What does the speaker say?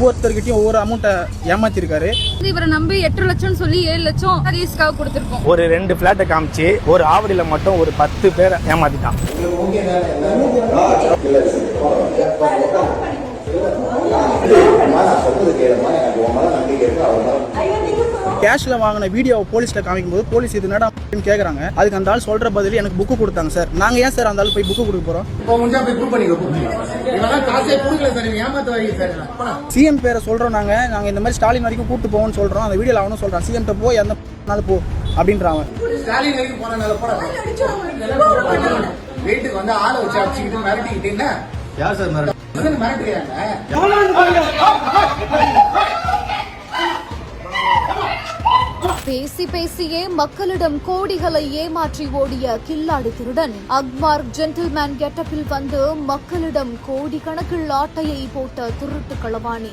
ஒவ்வொருத்தர்கிட்டயும் ஒவ்வொரு அமௌண்ட்டை ஏமாத்திருக்காரு. இவரை நம்பி 8 லட்சம் சொல்லி 7 லட்சம் லீஸ்க்காக கொடுத்துருக்கோம். ஒரு 2 பிளாட்டை காமிச்சு ஒரு ஆவடியில மட்டும் ஒரு 10 பேரை ஏமாத்திட்டான். கேஷ்ல வாங்கின வீடியோவை போலீஸ்ல காமிக்கும் போது போலீஸ் இது என்னடா கேக்குறாங்க. அதுக்கு அந்த ஆள் சொல்ற பதில் எனக்கு புக்கு கொடுத்தாங்க சார். நாங்க ஏன் சார் அந்த ஆள் போய் புக்கு கொடுக்க போறோம்? சிஎம் பேரை சொல்றோம். நாங்க இந்த மாதிரி ஸ்டாலின் வரைக்கும் கூட்டு போவோம்னு சொல்றோம். அந்த வீடியோல அவனும் சொல்றான் சிஎம் கிட்ட போய் அந்த நாள் போ அப்படின்றாங்க. ஸ்டாலின் வரைக்கும் போனனால போற வீட்டுக்கு வந்து ஆளை வச்சு அடிச்சுக்கிட்டு மிரட்டிக்கிட்டீங்கன்னா யார் சார் மிரட்டுறாங்க? பேசி பேசியே மக்களிடம் கோடிகளை ஏமாற்றி ஓடிய கில்லாடி திருடன் அக்மார் ஜென்டில்மேன் கெட்டப்பில் வந்து மக்களிடம் கோடிக்கணக்கில் ஆட்டையை போட்ட திருட்டு களவாணி.